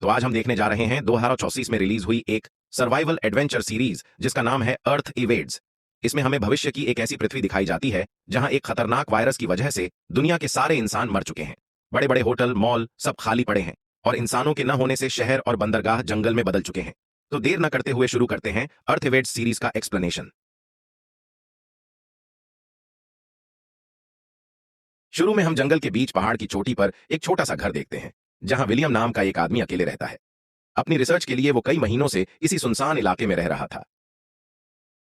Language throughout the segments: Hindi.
तो आज हम देखने जा रहे हैं 2034 में रिलीज हुई एक सर्वाइवल एडवेंचर सीरीज जिसका नाम है अर्थ इवेड्स। इसमें हमें भविष्य की एक ऐसी पृथ्वी दिखाई जाती है जहां एक खतरनाक वायरस की वजह से दुनिया के सारे इंसान मर चुके हैं। बड़े बड़े होटल, मॉल सब खाली पड़े हैं और इंसानों के न होने से शहर और बंदरगाह जंगल में बदल चुके हैं। तो देर न करते हुए शुरू करते हैं अर्थ इवेड्स सीरीज का एक्सप्लेनेशन। शुरू में हम जंगल के बीच पहाड़ की चोटी पर एक छोटा सा घर देखते हैं जहां विलियम नाम का एक आदमी अकेले रहता है। अपनी रिसर्च के लिए वो कई महीनों से इसी सुनसान इलाके में रह रहा था।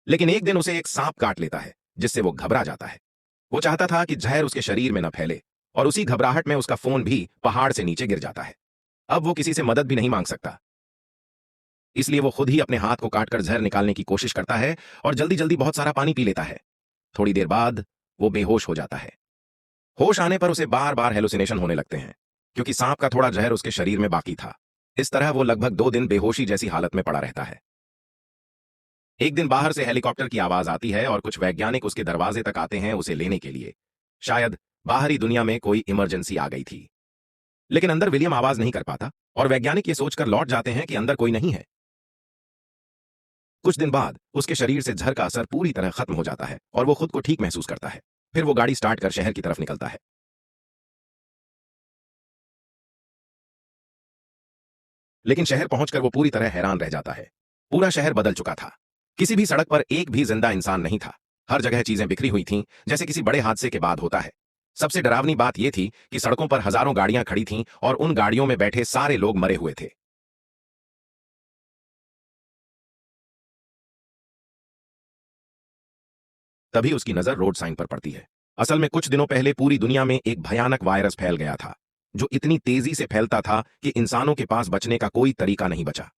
लेकिन एक दिन उसे एक सांप काट लेता है जिससे वो घबरा जाता है। वो चाहता था कि जहर उसके शरीर में न फैले और उसी घबराहट में उसका फोन भी पहाड़ से नीचे गिर जाता है। अब वो किसी से मदद भी नहीं मांग सकता, इसलिए वो खुद ही अपने हाथ को काटकर जहर निकालने की कोशिश करता है और जल्दी जल्दी बहुत सारा पानी पी लेता है। थोड़ी देर बाद वो बेहोश हो जाता है। होश आने पर उसे बार बार हेलुसिनेशन होने लगते हैं क्योंकि सांप का थोड़ा जहर उसके शरीर में बाकी था। इस तरह वो लगभग 2 दिन बेहोशी जैसी हालत में पड़ा रहता है। एक दिन बाहर से हेलीकॉप्टर की आवाज आती है और कुछ वैज्ञानिक उसके दरवाजे तक आते हैं उसे लेने के लिए। शायद बाहरी दुनिया में कोई इमरजेंसी आ गई थी। लेकिन अंदर विलियम आवाज नहीं कर पाता और वैज्ञानिक ये सोचकर लौट जाते हैं कि अंदर कोई नहीं है। कुछ दिन बाद उसके शरीर से जहर का असर पूरी तरह खत्म हो जाता है और वो खुद को ठीक महसूस करता है। फिर वो गाड़ी स्टार्ट कर शहर की तरफ निकलता है। लेकिन शहर पहुंचकर वो पूरी तरह हैरान रह जाता है। पूरा शहर बदल चुका था। किसी भी सड़क पर एक भी जिंदा इंसान नहीं था। हर जगह चीजें बिखरी हुई थीं, जैसे किसी बड़े हादसे के बाद होता है। सबसे डरावनी बात यह थी कि सड़कों पर हजारों गाड़ियां खड़ी थीं और उन गाड़ियों में बैठे सारे लोग मरे हुए थे। तभी उसकी नजर रोड साइन पर पड़ती है। असल में कुछ दिनों पहले पूरी दुनिया में एक भयानक वायरस फैल गया था जो इतनी तेजी से फैलता था कि इंसानों के पास बचने का कोई तरीका नहीं बचा।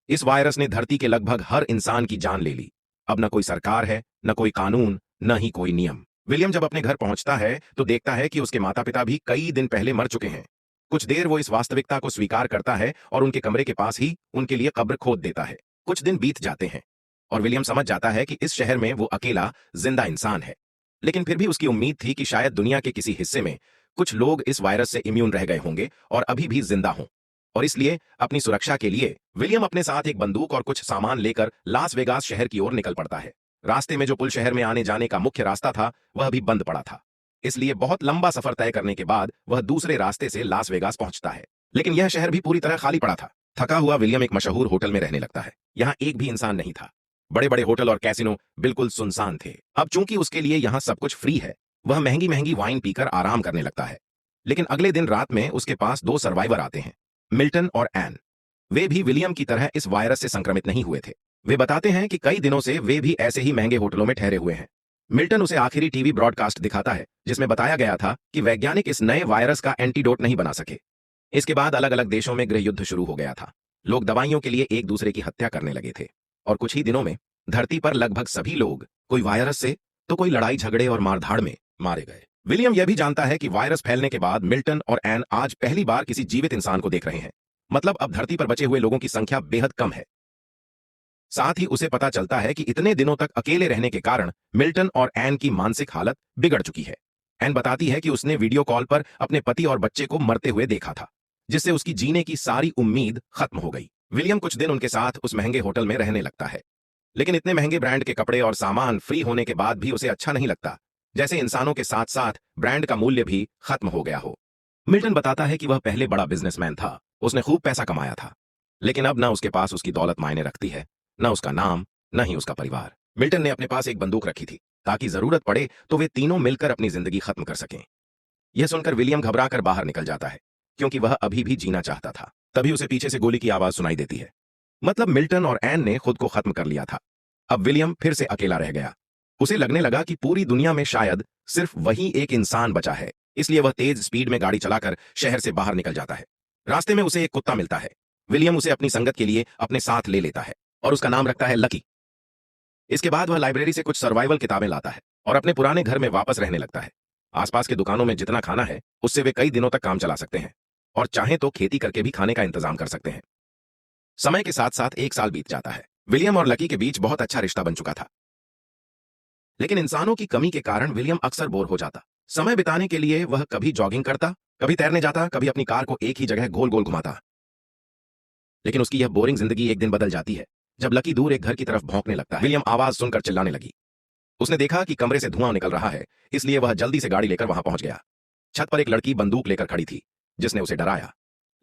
इस वायरस ने धरती के लगभग हर इंसान की जान ले ली। अब न कोई सरकार है, न कोई कानून, न ही कोई नियम। विलियम जब अपने घर पहुंचता है तो देखता है कि उसके माता पिता भी कई दिन पहले मर चुके हैं। कुछ देर वो इस वास्तविकता को स्वीकार करता है और उनके कमरे के पास ही उनके लिए कब्र खोद देता है। कुछ दिन बीत जाते हैं और विलियम समझ जाता है कि इस शहर में वो अकेला जिंदा इंसान है। लेकिन फिर भी उसकी उम्मीद थी कि शायद दुनिया के किसी हिस्से में कुछ लोग इस वायरस से इम्यून रह गए होंगे और अभी भी जिंदा हों। और इसलिए अपनी सुरक्षा के लिए विलियम अपने साथ एक बंदूक और कुछ सामान लेकर लास वेगास शहर की ओर निकल पड़ता है। रास्ते में जो पुल शहर में आने जाने का मुख्य रास्ता था वह भी बंद पड़ा था। इसलिए बहुत लंबा सफर तय करने के बाद वह दूसरे रास्ते से लास वेगास पहुंचता है। लेकिन यह शहर भी पूरी तरह खाली पड़ा था। थका हुआ विलियम एक मशहूर होटल में रहने लगता है। यहाँ एक भी इंसान नहीं था। बड़े बड़े होटल और कैसीनो बिल्कुल सुनसान थे। अब चूंकि उसके लिए यहाँ सब कुछ फ्री है, वह महंगी महंगी वाइन पीकर आराम करने लगता है। लेकिन अगले दिन रात में उसके पास 2 सर्वाइवर आते हैं, मिल्टन और एन। वे भी विलियम की तरह इस वायरस से संक्रमित नहीं हुए थे। वे बताते हैं कि कई दिनों से वे भी ऐसे ही महंगे होटलों में ठहरे हुए हैं। मिल्टन उसे आखिरी टीवी ब्रॉडकास्ट दिखाता है जिसमें बताया गया था कि वैज्ञानिक इस नए वायरस का एंटीडोट नहीं बना सके। इसके बाद अलग अलग देशों में गृह युद्ध शुरू हो गया था। लोग दवाइयों के लिए एक दूसरे की हत्या करने लगे थे और कुछ ही दिनों में धरती पर लगभग सभी लोग कोई वायरस से तो कोई लड़ाई झगड़े और मारधाड़ में मारे गए। विलियम यह भी जानता है कि वायरस फैलने के बाद मिल्टन और एन आज पहली बार किसी जीवित इंसान को देख रहे हैं। मतलब अब धरती पर बचे हुए लोगों की संख्या बेहद कम है। साथ ही उसे पता चलता है कि इतने दिनों तक अकेले रहने के कारण मिल्टन और एन की मानसिक हालत बिगड़ चुकी है। एन बताती है कि उसने वीडियो कॉल पर अपने पति और बच्चे को मरते हुए देखा था, जिससे उसकी जीने की सारी उम्मीद खत्म हो गई। विलियम कुछ दिन उनके साथ उस महंगे होटल में रहने लगता है। लेकिन इतने महंगे ब्रांड के कपड़े और सामान फ्री होने के बाद भी उसे अच्छा नहीं लगता, जैसे इंसानों के साथ साथ ब्रांड का मूल्य भी खत्म हो गया हो। मिल्टन बताता है कि वह पहले बड़ा बिजनेसमैन था, उसने खूब पैसा कमाया था। लेकिन अब ना उसके पास उसकी दौलत मायने रखती है, न उसका नाम, न ही उसका परिवार। मिल्टन ने अपने पास एक बंदूक रखी थी ताकि जरूरत पड़े तो वे तीनों मिलकर अपनी जिंदगी खत्म कर सकें। यह सुनकर विलियम घबराकर बाहर निकल जाता है क्योंकि वह अभी भी जीना चाहता था। तभी उसे पीछे से गोली की आवाज सुनाई देती है। मतलब मिल्टन और एन ने खुद को खत्म कर लिया था। अब विलियम फिर से अकेला रह गया। उसे लगने लगा कि पूरी दुनिया में शायद सिर्फ वही एक इंसान बचा है। इसलिए वह तेज स्पीड में गाड़ी चलाकर शहर से बाहर निकल जाता है। रास्ते में उसे एक कुत्ता मिलता है। विलियम उसे अपनी संगत के लिए अपने साथ ले लेता है और उसका नाम रखता है लकी। इसके बाद वह लाइब्रेरी से कुछ सर्वाइवल किताबें लाता है और अपने पुराने घर में वापस रहने लगता है। आसपास की दुकानों में जितना खाना है उससे वे कई दिनों तक काम चला सकते हैं और चाहें तो खेती करके भी खाने का इंतजाम कर सकते हैं। समय के साथ साथ 1 साल बीत जाता है। विलियम और लकी के बीच बहुत अच्छा रिश्ता बन चुका था। लेकिन इंसानों की कमी के कारण विलियम अक्सर बोर हो जाता। समय बिताने के लिए वह कभी जॉगिंग करता, कभी तैरने जाता, कभी अपनी कार को एक ही जगह गोल गोल घुमाता। लेकिन उसकी यह बोरिंग जिंदगी एक दिन बदल जाती है जब लकी दूर एक घर की तरफ भौंकने लगता है। विलियम आवाज सुनकर चिल्लाने लगी। उसने देखा कि कमरे से धुआं निकल रहा है, इसलिए वह जल्दी से गाड़ी लेकर वहां पहुंच गया। छत पर एक लड़की बंदूक लेकर खड़ी थी, जिसने उसे डराया।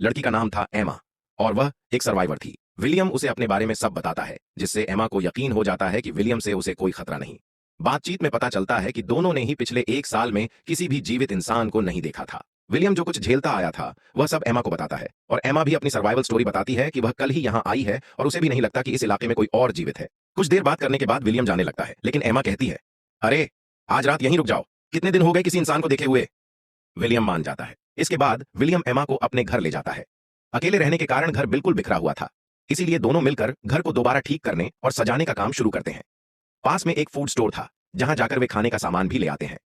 लड़की का नाम था एमा और वह एक सर्वाइवर थी। विलियम उसे अपने बारे में सब बताता है, जिससे एमा को यकीन हो जाता है कि विलियम से उसे कोई खतरा नहीं। बातचीत में पता चलता है कि दोनों ने ही पिछले 1 साल में किसी भी जीवित इंसान को नहीं देखा था। विलियम जो कुछ झेलता आया था वह सब एमा को बताता है और एमा भी अपनी सर्वाइवल स्टोरी बताती है कि वह कल ही यहाँ आई है और उसे भी नहीं लगता कि इस इलाके में कोई और जीवित है। कुछ देर बात करने के बाद विलियम जाने लगता है, लेकिन एमा कहती है, अरे आज रात यहीं रुक जाओ, कितने दिन हो गए किसी इंसान को देखे हुए। विलियम मान जाता है। इसके बाद विलियम एमा को अपने घर ले जाता है। अकेले रहने के कारण घर बिल्कुल बिखरा हुआ था, इसीलिए दोनों मिलकर घर को दोबारा ठीक करने और सजाने का काम शुरू करते हैं। पास में एक फूड स्टोर था, जहां जाकर वे खाने का सामान भी ले आते हैं।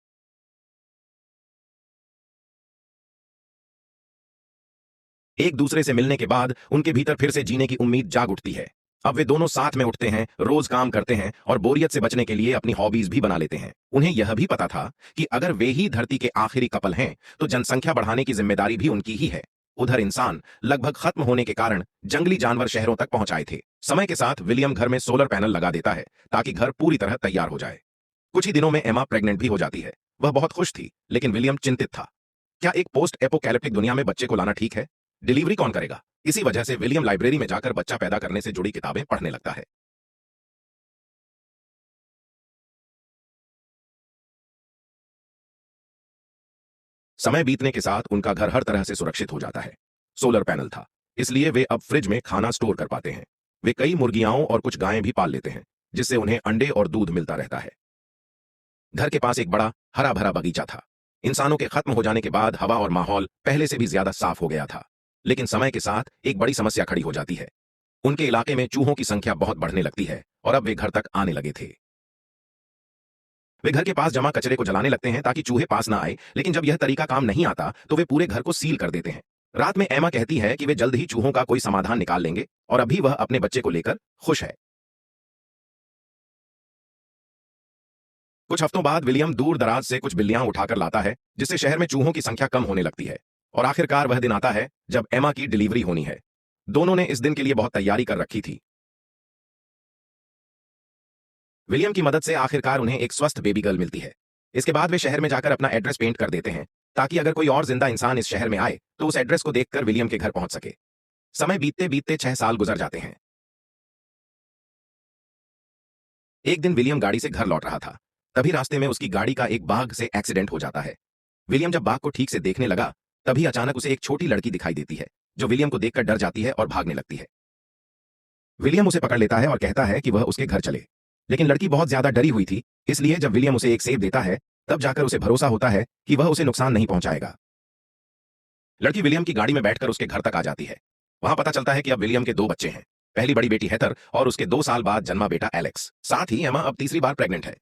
एक दूसरे से मिलने के बाद उनके भीतर फिर से जीने की उम्मीद जाग उठती है। अब वे दोनों साथ में उठते हैं, रोज काम करते हैं और बोरियत से बचने के लिए अपनी हॉबीज भी बना लेते हैं। उन्हें यह भी पता था कि अगर वे ही धरती के आखिरी कपल हैं, तो जनसंख्या बढ़ाने की जिम्मेदारी भी उनकी ही है। उधर इंसान लगभग खत्म होने के कारण जंगली जानवर शहरों तक पहुंच आए थे। समय के साथ विलियम घर में सोलर पैनल लगा देता है ताकि घर पूरी तरह तैयार हो जाए। कुछ ही दिनों में एमा प्रेग्नेंट भी हो जाती है। वह बहुत खुश थी, लेकिन विलियम चिंतित था। क्या एक पोस्ट एपोकैलिप्टिक दुनिया में बच्चे को लाना ठीक है? डिलीवरी कौन करेगा? इसी वजह से विलियम लाइब्रेरी में जाकर बच्चा पैदा करने से जुड़ी किताबें पढ़ने लगता है। समय बीतने के साथ उनका घर हर तरह से सुरक्षित हो जाता है। सोलर पैनल था, इसलिए वे अब फ्रिज में खाना स्टोर कर पाते हैं। वे कई मुर्गियाओं और कुछ गायें भी पाल लेते हैं, जिससे उन्हें अंडे और दूध मिलता रहता है। घर के पास एक बड़ा हरा भरा बगीचा था। इंसानों के खत्म हो जाने के बाद हवा और माहौल पहले से भी ज्यादा साफ हो गया था, लेकिन समय के साथ एक बड़ी समस्या खड़ी हो जाती है। उनके इलाके में चूहों की संख्या बहुत बढ़ने लगती है और अब वे घर तक आने लगे थे। वे घर के पास जमा कचरे को जलाने लगते हैं ताकि चूहे पास ना आए, लेकिन जब यह तरीका काम नहीं आता तो वे पूरे घर को सील कर देते हैं। रात में एमा कहती है कि वे जल्द ही चूहों का कोई समाधान निकाल लेंगे और अभी वह अपने बच्चे को लेकर खुश है। कुछ हफ्तों बाद विलियम दूर दराज से कुछ बिल्लियां उठाकर लाता है, जिससे शहर में चूहों की संख्या कम होने लगती है। और आखिरकार वह दिन आता है जब एमा की डिलीवरी होनी है। दोनों ने इस दिन के लिए बहुत तैयारी कर रखी थी। विलियम की मदद से आखिरकार उन्हें एक स्वस्थ बेबी गर्ल मिलती है। इसके बाद वे शहर में जाकर अपना एड्रेस पेंट कर देते हैं, ताकि अगर कोई और जिंदा इंसान इस शहर में आए तो उस एड्रेस को देखकर विलियम के घर पहुंच सके। समय बीतते बीतते 6 साल गुजर जाते हैं। एक दिन विलियम गाड़ी से घर लौट रहा था, तभी रास्ते में उसकी गाड़ी का एक बाघ से एक्सीडेंट हो जाता है। विलियम जब बाघ को ठीक से देखने लगा, तभी अचानक उसे एक छोटी लड़की दिखाई देती है, जो विलियम को देखकर डर जाती है और भागने लगती है। विलियम उसे पकड़ लेता है और कहता है कि वह उसके घर चले, लेकिन लड़की बहुत ज्यादा डरी हुई थी, इसलिए जब विलियम उसे एक सेब देता है, तब जाकर उसे भरोसा होता है कि वह उसे नुकसान नहीं पहुंचाएगा। लड़की विलियम की गाड़ी में बैठकर उसके घर तक आ जाती है। वहां पता चलता है कि अब विलियम के 2 बच्चे हैं, पहली बड़ी बेटी हेथर और उसके 2 साल बाद जन्मा बेटा एलेक्स। साथ ही एमा अब तीसरी बार प्रेग्नेंट है।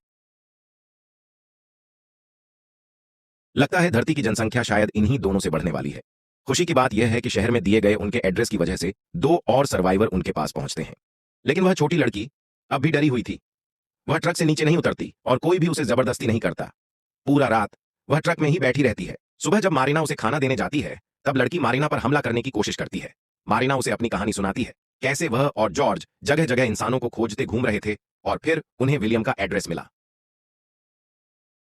लगता है धरती की जनसंख्या शायद इन्हीं दोनों से बढ़ने वाली है। खुशी की बात यह है कि शहर में दिए गए उनके एड्रेस की वजह से 2 और सर्वाइवर उनके पास पहुंचते हैं, लेकिन वह छोटी लड़की अब भी डरी हुई थी। वह ट्रक से नीचे नहीं उतरती और कोई भी उसे जबरदस्ती नहीं करता। पूरा रात वह ट्रक में ही बैठी रहती है। सुबह जब मारिना उसे खाना देने जाती है, तब लड़की मारिना पर हमला करने की कोशिश करती है। मारिना उसे अपनी कहानी सुनाती है, कैसे वह और जॉर्ज जगह जगह इंसानों को खोजते घूम रहे थे और फिर उन्हें विलियम का एड्रेस मिला।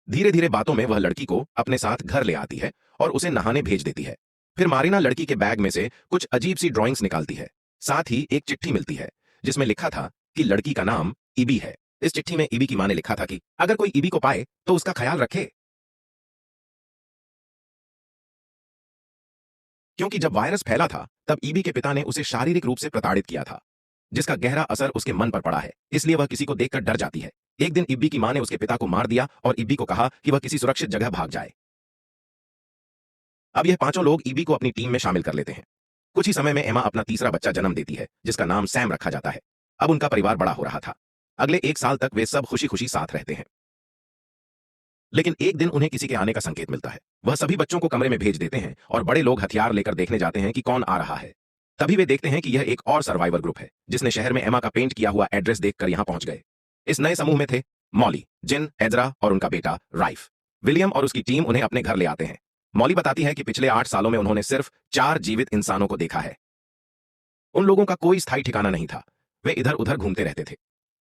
धीरे धीरे बातों में वह लड़की को अपने साथ घर ले आती है और उसे नहाने भेज देती है। फिर मारिना लड़की के बैग में से कुछ अजीब सी ड्राइंग्स निकालती है। साथ ही एक चिट्ठी मिलती है, जिसमें लिखा था कि लड़की का नाम इबी है। इस चिट्ठी में इबी की मां ने लिखा था कि अगर कोई इबी को पाए तो उसका ख्याल रखे, क्योंकि जब वायरस फैला था तब ईबी के पिता ने उसे शारीरिक रूप से प्रताड़ित किया था, जिसका गहरा असर उसके मन पर पड़ा है, इसलिए वह किसी को देखकर डर जाती है। एक दिन इब्बी की मां ने उसके पिता को मार दिया और इब्बी को कहा कि वह किसी सुरक्षित जगह भाग जाए। अब यह 5 लोग ईबी को अपनी टीम में शामिल कर लेते हैं। कुछ ही समय में एमा अपना तीसरा बच्चा जन्म देती है, जिसका नाम सैम रखा जाता है। अब उनका परिवार बड़ा हो रहा था। अगले 1 साल तक वे सब खुशी खुशी साथ रहते हैं, लेकिन एक दिन उन्हें किसी के आने का संकेत मिलता है। वह सभी बच्चों को कमरे में भेज देते हैं और बड़े लोग हथियार लेकर देखने जाते हैं कि कौन आ रहा है। तभी वे देखते हैं कि यह एक और सर्वाइवर ग्रुप है, जिसने शहर में एमा का पेंट किया हुआ एड्रेस देखकर यहां पहुंच गए। इस नए समूह में थे मॉली, जिन, एजरा और उनका बेटा राइफ। विलियम और उसकी टीम उन्हें अपने घर ले आते हैं। मॉली बताती है कि पिछले 8 सालों में उन्होंने सिर्फ 4 जीवित इंसानों को देखा है। उन लोगों का कोई स्थायी ठिकाना नहीं था, वे इधर उधर घूमते रहते थे।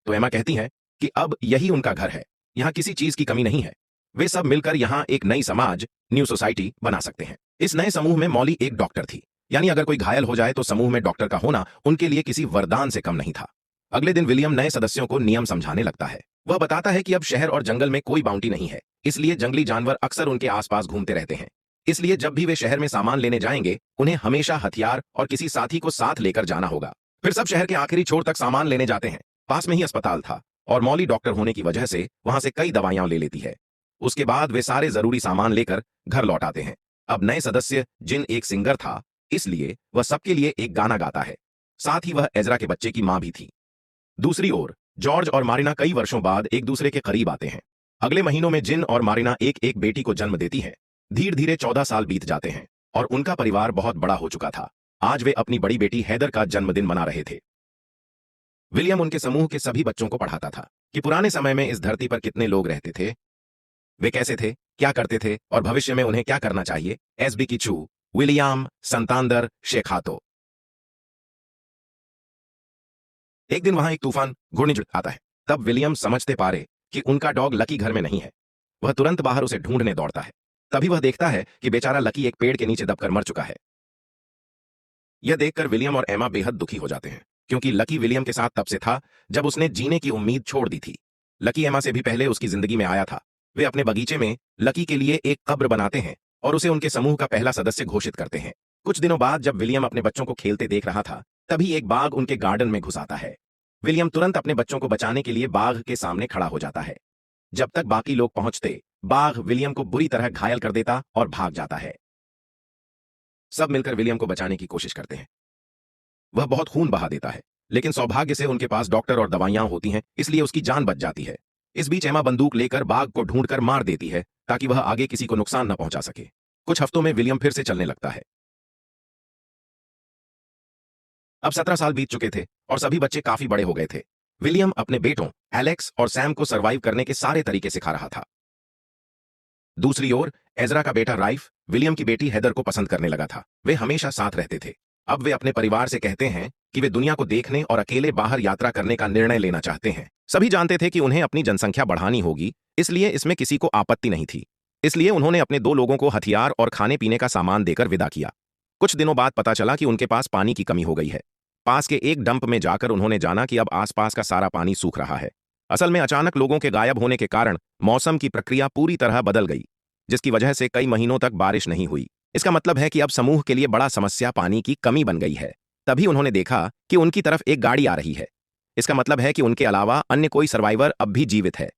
तो एमा कहती है कि अब यही उनका घर है, यहाँ किसी चीज की कमी नहीं है। वे सब मिलकर यहाँ एक नई समाज, न्यू सोसाइटी बना सकते हैं। इस नए समूह में मॉली एक डॉक्टर थी, यानी अगर कोई घायल हो जाए तो समूह में डॉक्टर का होना उनके लिए किसी वरदान से कम नहीं था। अगले दिन विलियम नए सदस्यों को नियम समझाने लगता है। वह बताता है कि अब शहर और जंगल में कोई बाउंड्री नहीं है, इसलिए जंगली जानवर अक्सर उनके आसपास घूमते रहते हैं। इसलिए जब भी वे शहर में सामान लेने जाएंगे, उन्हें हमेशा हथियार और किसी साथी को साथ लेकर जाना होगा। फिर सब शहर के आखिरी छोर तक सामान लेने जाते हैं। पास में ही अस्पताल था और मॉली डॉक्टर होने की वजह से वहां से कई दवाइयां ले लेती है। उसके बाद वे सारे जरूरी सामान लेकर घर लौट आते हैं। अब नए सदस्य जिन एक सिंगर था, इसलिए वह सबके लिए एक गाना गाता है। साथ ही वह एजरा के बच्चे की मां भी थी। दूसरी ओर जॉर्ज और मारिना कई वर्षों बाद एक दूसरे के करीब आते हैं। अगले महीनों में जिन और मारिना एक एक बेटी को जन्म देती है। धीरे धीरे 14 साल बीत जाते हैं और उनका परिवार बहुत बड़ा हो चुका था। आज वे अपनी बड़ी बेटी हैदर का जन्मदिन मना रहे थे। विलियम उनके समूह के सभी बच्चों को पढ़ाता था कि पुराने समय में इस धरती पर कितने लोग रहते थे, वे कैसे थे, क्या करते थे और भविष्य में उन्हें क्या करना चाहिए। एसबी किचू, विलियम, संतांदर, शेखातो। एक दिन वहां एक तूफान घूर्णिझड़ आता है। तब विलियम समझते पारे कि उनका डॉग लकी घर में नहीं है। वह तुरंत बाहर उसे ढूंढने दौड़ता है। तभी वह देखता है कि बेचारा लकी एक पेड़ के नीचे दबकर मर चुका है। यह देखकर विलियम और एमा बेहद दुखी हो जाते हैं, क्योंकि लकी विलियम के साथ तब से था जब उसने जीने की उम्मीद छोड़ दी थी। लकी एमा से भी पहले उसकी जिंदगी में आया था। वे अपने बगीचे में लकी के लिए एक कब्र बनाते हैं और उसे उनके समूह का पहला सदस्य घोषित करते हैं। कुछ दिनों बाद जब विलियम अपने बच्चों को खेलते देख रहा था, तभी एक बाघ उनके गार्डन में घुस आता है। विलियम तुरंत अपने बच्चों को बचाने के लिए बाघ के सामने खड़ा हो जाता है। जब तक बाकी लोग पहुंचते, बाघ विलियम को बुरी तरह घायल कर देता और भाग जाता है। सब मिलकर विलियम को बचाने की कोशिश करते हैं। वह बहुत खून बहा देता है, लेकिन सौभाग्य से उनके पास डॉक्टर और दवाइयां होती हैं, इसलिए उसकी जान बच जाती है। इस बीच एमा बंदूक लेकर बाघ को ढूंढकर मार देती है ताकि वह आगे किसी को नुकसान न पहुंचा सके। कुछ हफ्तों में विलियम फिर से चलने लगता है। अब 17 साल बीत चुके थे और सभी बच्चे काफी बड़े हो गए थे। विलियम अपने बेटों एलेक्स और सैम को सरवाइव करने के सारे तरीके सिखा रहा था। दूसरी ओर एजरा का बेटा राइफ विलियम की बेटी हेदर को पसंद करने लगा था। वे हमेशा साथ रहते थे। अब वे अपने परिवार से कहते हैं कि वे दुनिया को देखने और अकेले बाहर यात्रा करने का निर्णय लेना चाहते हैं। सभी जानते थे कि उन्हें अपनी जनसंख्या बढ़ानी होगी, इसलिए इसमें किसी को आपत्ति नहीं थी। इसलिए उन्होंने अपने 2 लोगों को हथियार और खाने पीने का सामान देकर विदा किया। कुछ दिनों बाद पता चला कि उनके पास पानी की कमी हो गई है। पास के एक डंप में जाकर उन्होंने जाना कि अब आसपास का सारा पानी सूख रहा है। असल में अचानक लोगों के गायब होने के कारण मौसम की प्रक्रिया पूरी तरह बदल गई, जिसकी वजह से कई महीनों तक बारिश नहीं हुई। इसका मतलब है कि अब समूह के लिए बड़ा समस्या पानी की कमी बन गई है। तभी उन्होंने देखा कि उनकी तरफ एक गाड़ी आ रही है। इसका मतलब है कि उनके अलावा अन्य कोई सर्वाइवर अब भी जीवित है।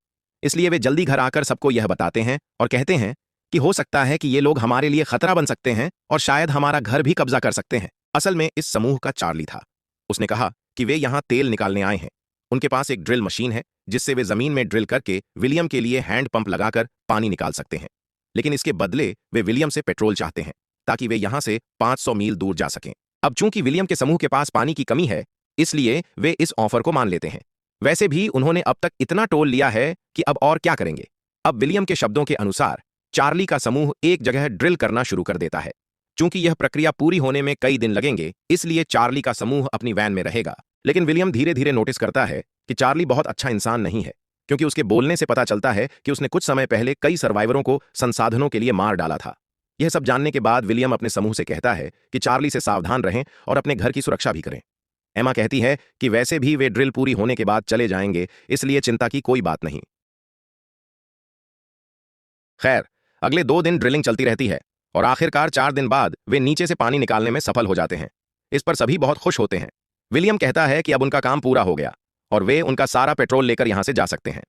इसलिए वे जल्दी घर आकर सबको यह बताते हैं और कहते हैं कि हो सकता है कि ये लोग हमारे लिए खतरा बन सकते हैं और शायद हमारा घर भी कब्जा कर सकते हैं। असल में इस समूह का चार्ली था। उसने कहा कि वे यहां तेल निकालने आए हैं। उनके पास एक ड्रिल मशीन है जिससे वे जमीन में ड्रिल करके विलियम के लिए हैंड पंप लगाकर पानी निकाल सकते हैं। लेकिन इसके बदले वे विलियम से पेट्रोल चाहते हैं ताकि वे यहां से 500 मील दूर जा सकें। अब चूंकि विलियम के समूह के पास पानी की कमी है, इसलिए वे इस ऑफर को मान लेते हैं। वैसे भी उन्होंने अब तक इतना टोल लिया है कि अब और क्या करेंगे। अब विलियम के शब्दों के अनुसार चार्ली का समूह एक जगह ड्रिल करना शुरू कर देता है। चूंकि यह प्रक्रिया पूरी होने में कई दिन लगेंगे, इसलिए चार्ली का समूह अपनी वैन में रहेगा। लेकिन विलियम धीरे धीरे नोटिस करता है कि चार्ली बहुत अच्छा इंसान नहीं है, क्योंकि उसके बोलने से पता चलता है कि उसने कुछ समय पहले कई सर्वाइवरों को संसाधनों के लिए मार डाला था। यह सब जानने के बाद विलियम अपने समूह से कहता है कि चार्ली से सावधान रहें और अपने घर की सुरक्षा भी करें। एमा कहती है कि वैसे भी वे ड्रिल पूरी होने के बाद चले जाएंगे, इसलिए चिंता की कोई बात नहीं। खैर, अगले 2 दिन ड्रिलिंग चलती रहती है और आखिरकार 4 दिन बाद वे नीचे से पानी निकालने में सफल हो जाते हैं। इस पर सभी बहुत खुश होते हैं। विलियम कहता है कि अब उनका काम पूरा हो गया और वे उनका सारा पेट्रोल लेकर यहां से जा सकते हैं।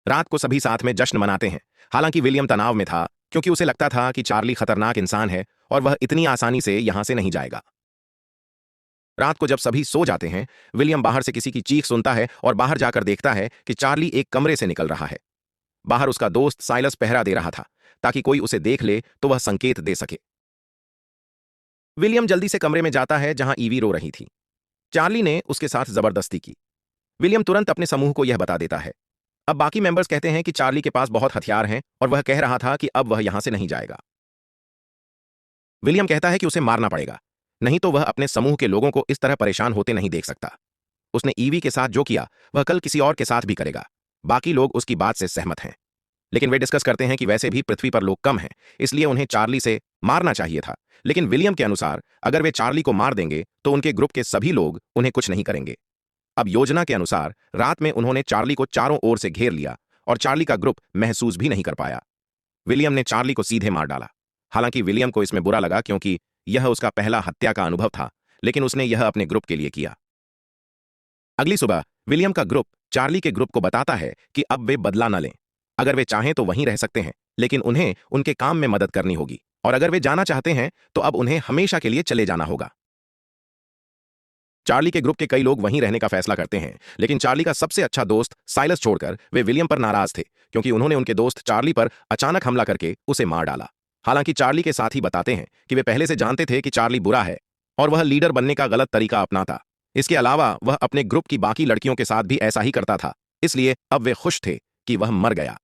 रात को सभी साथ में जश्न मनाते हैं। हालांकि विलियम तनाव में था, क्योंकि उसे लगता था कि चार्ली खतरनाक इंसान है और वह इतनी आसानी से यहां से नहीं जाएगा। रात को जब सभी सो जाते हैं, विलियम बाहर से किसी की चीख सुनता है और बाहर जाकर देखता है कि चार्ली एक कमरे से निकल रहा है। बाहर उसका दोस्त साइलस पहरा दे रहा था ताकि कोई उसे देख ले तो वह संकेत दे सके। विलियम जल्दी से कमरे में जाता है जहां ईवी रो रही थी। चार्ली ने उसके साथ जबरदस्ती की। विलियम तुरंत अपने समूह को यह बता देता है। अब बाकी मेंबर्स कहते हैं कि चार्ली के पास बहुत हथियार हैं और वह कह रहा था कि अब वह यहां से नहीं जाएगा। विलियम कहता है कि उसे मारना पड़ेगा, नहीं तो वह अपने समूह के लोगों को इस तरह परेशान होते नहीं देख सकता। उसने ईवी के साथ जो किया वह कल किसी और के साथ भी करेगा। बाकी लोग उसकी बात से सहमत हैं, लेकिन वे डिस्कस करते हैं कि वैसे भी पृथ्वी पर लोग कम हैं, इसलिए उन्हें चार्ली से मारना चाहिए था। लेकिन विलियम के अनुसार अगर वे चार्ली को मार देंगे तो उनके ग्रुप के सभी लोग उन्हें कुछ नहीं करेंगे। अब योजना के अनुसार रात में उन्होंने चार्ली को चारों ओर से घेर लिया और चार्ली का ग्रुप महसूस भी नहीं कर पाया। विलियम ने चार्ली को सीधे मार डाला। हालांकि विलियम को इसमें बुरा लगा क्योंकि यह उसका पहला हत्या का अनुभव था, लेकिन उसने यह अपने ग्रुप के लिए किया। अगली सुबह विलियम का ग्रुप चार्ली के ग्रुप को बताता है कि अब वे बदला न लें। अगर वे चाहें तो वहीं रह सकते हैं, लेकिन उन्हें उनके काम में मदद करनी होगी, और अगर वे जाना चाहते हैं तो अब उन्हें हमेशा के लिए चले जाना होगा। चार्ली के ग्रुप के कई लोग वहीं रहने का फैसला करते हैं, लेकिन चार्ली का सबसे अच्छा दोस्त साइलस छोड़कर वे विलियम पर नाराज थे क्योंकि उन्होंने उनके दोस्त चार्ली पर अचानक हमला करके उसे मार डाला। हालांकि चार्ली के साथी बताते हैं कि वे पहले से जानते थे कि चार्ली बुरा है और वह लीडर बनने का गलत तरीका अपनाता। इसके अलावा वह अपने ग्रुप की बाकी लड़कियों के साथ भी ऐसा ही करता था, इसलिए अब वे खुश थे कि वह मर गया।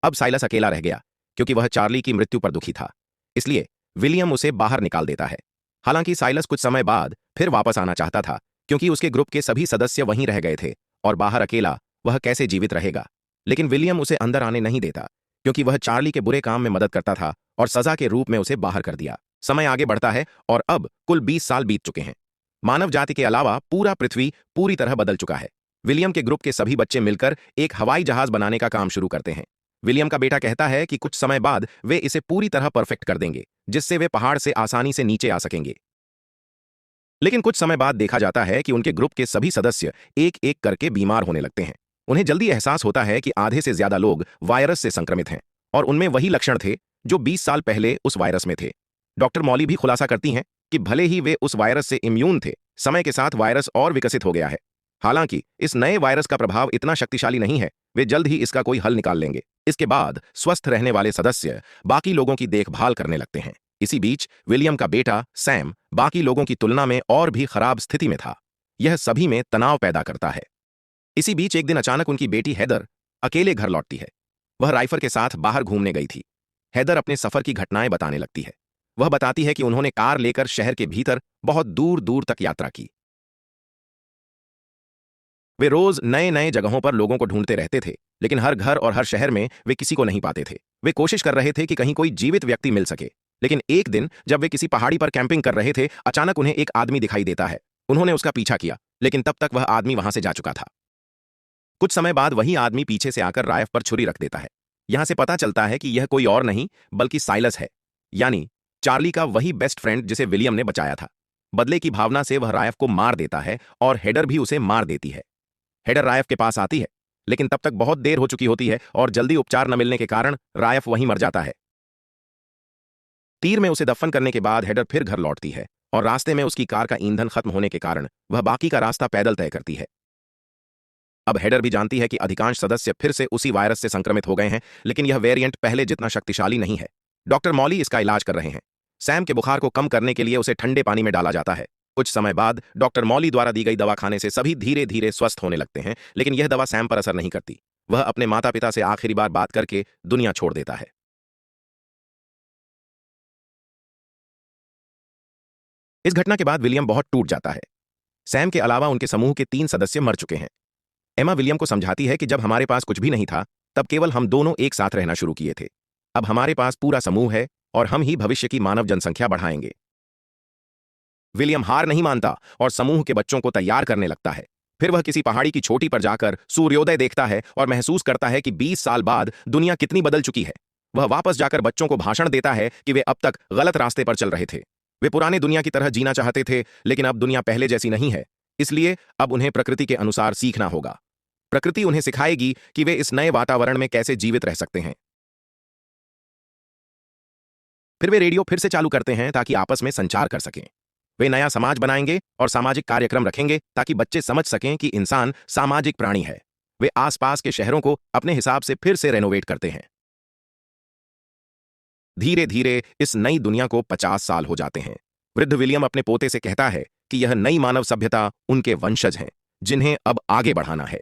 अब साइलस अकेला रह गया क्योंकि वह चार्ली की मृत्यु पर दुखी था, इसलिए विलियम उसे बाहर निकाल देता है। हालांकि साइलस कुछ समय बाद फिर वापस आना चाहता था क्योंकि उसके ग्रुप के सभी सदस्य वहीं रह गए थे और बाहर अकेला वह कैसे जीवित रहेगा। लेकिन विलियम उसे अंदर आने नहीं देता क्योंकि वह चार्ली के बुरे काम में मदद करता था और सजा के रूप में उसे बाहर कर दिया। समय आगे बढ़ता है और अब कुल 20 साल बीत चुके हैं। मानव जाति के अलावा पूरा पृथ्वी पूरी तरह बदल चुका है। विलियम के ग्रुप के सभी बच्चे मिलकर एक हवाई जहाज बनाने का काम शुरू करते हैं। विलियम का बेटा कहता है कि कुछ समय बाद वे इसे पूरी तरह परफेक्ट कर देंगे, जिससे वे पहाड़ से आसानी से नीचे आ सकेंगे। लेकिन कुछ समय बाद देखा जाता है कि उनके ग्रुप के सभी सदस्य एक एक करके बीमार होने लगते हैं। उन्हें जल्दी एहसास होता है कि आधे से ज्यादा लोग वायरस से संक्रमित हैं और उनमें वही लक्षण थे जो 20 साल पहले उस वायरस में थे। डॉक्टर मॉली भी खुलासा करती हैं कि भले ही वे उस वायरस से इम्यून थे, समय के साथ वायरस और विकसित हो गया है। हालांकि इस नए वायरस का प्रभाव इतना शक्तिशाली नहीं है, वे जल्द ही इसका कोई हल निकाल लेंगे। इसके बाद स्वस्थ रहने वाले सदस्य बाकी लोगों की देखभाल करने लगते हैं। इसी बीच विलियम का बेटा सैम बाकी लोगों की तुलना में और भी खराब स्थिति में था। यह सभी में तनाव पैदा करता है। इसी बीच एक दिन अचानक उनकी बेटी हैदर अकेले घर लौटती है। वह राइफल के साथ बाहर घूमने गई थी। हैदर अपने सफर की घटनाएं बताने लगती है। वह बताती है कि उन्होंने कार लेकर शहर के भीतर बहुत दूर दूर तक यात्रा की। वे रोज नए नए जगहों पर लोगों को ढूंढते रहते थे, लेकिन हर घर और हर शहर में वे किसी को नहीं पाते थे। वे कोशिश कर रहे थे कि कहीं कोई जीवित व्यक्ति मिल सके। लेकिन एक दिन जब वे किसी पहाड़ी पर कैंपिंग कर रहे थे, अचानक उन्हें एक आदमी दिखाई देता है। उन्होंने उसका पीछा किया, लेकिन तब तक वह आदमी वहां से जा चुका था। कुछ समय बाद वही आदमी पीछे से आकर रायफ पर छुरी रख देता है। यहां से पता चलता है कि यह कोई और नहीं बल्कि साइलस है, यानी चार्ली का वही बेस्ट फ्रेंड जिसे विलियम ने बचाया था। बदले की भावना से वह रायफ को मार देता है और हेडर भी उसे मार देती है। हेडर रायफ के पास आती है, लेकिन तब तक बहुत देर हो चुकी होती है और जल्दी उपचार न मिलने के कारण रायफ वहीं मर जाता है। तीर में उसे दफन करने के बाद हेडर फिर घर लौटती है और रास्ते में उसकी कार का ईंधन खत्म होने के कारण वह बाकी का रास्ता पैदल तय करती है। अब हेडर भी जानती है कि अधिकांश सदस्य फिर से उसी वायरस से संक्रमित हो गए हैं, लेकिन यह वेरिएंट पहले जितना शक्तिशाली नहीं है। डॉक्टर मॉली इसका इलाज कर रहे हैं। सैम के बुखार को कम करने के लिए उसे ठंडे पानी में डाला जाता है। कुछ समय बाद डॉक्टर मॉली द्वारा दी गई दवा खाने से सभी धीरे धीरे स्वस्थ होने लगते हैं, लेकिन यह दवा सैम पर असर नहीं करती। वह अपने माता पिता से आखिरी बार बात करके दुनिया छोड़ देता है। इस घटना के बाद विलियम बहुत टूट जाता है। सैम के अलावा उनके समूह के 3 सदस्य मर चुके हैं। एमा विलियम को समझाती है कि जब हमारे पास कुछ भी नहीं था, तब केवल हम दोनों एक साथ रहना शुरू किए थे। अब हमारे पास पूरा समूह है और हम ही भविष्य की मानव जनसंख्या बढ़ाएंगे। विलियम हार नहीं मानता और समूह के बच्चों को तैयार करने लगता है। फिर वह किसी पहाड़ी की चोटी पर जाकर सूर्योदय देखता है और महसूस करता है कि 20 साल बाद दुनिया कितनी बदल चुकी है। वह वापस जाकर बच्चों को भाषण देता है कि वे अब तक गलत रास्ते पर चल रहे थे। वे पुराने दुनिया की तरह जीना चाहते थे, लेकिन अब दुनिया पहले जैसी नहीं है, इसलिए अब उन्हें प्रकृति के अनुसार सीखना होगा। प्रकृति उन्हें सिखाएगी कि वे इस नए वातावरण में कैसे जीवित रह सकते हैं। फिर वे रेडियो फिर से चालू करते हैं ताकि आपस में संचार कर सकें। वे नया समाज बनाएंगे और सामाजिक कार्यक्रम रखेंगे ताकि बच्चे समझ सकें कि इंसान सामाजिक प्राणी है। वे आसपास के शहरों को अपने हिसाब से फिर से रेनोवेट करते हैं। धीरे धीरे इस नई दुनिया को 50 साल हो जाते हैं। वृद्ध विलियम अपने पोते से कहता है कि यह नई मानव सभ्यता उनके वंशज हैं, जिन्हें अब आगे बढ़ाना है।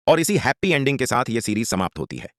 और इसी हैप्पी एंडिंग के साथ यह सीरीज समाप्त होती है।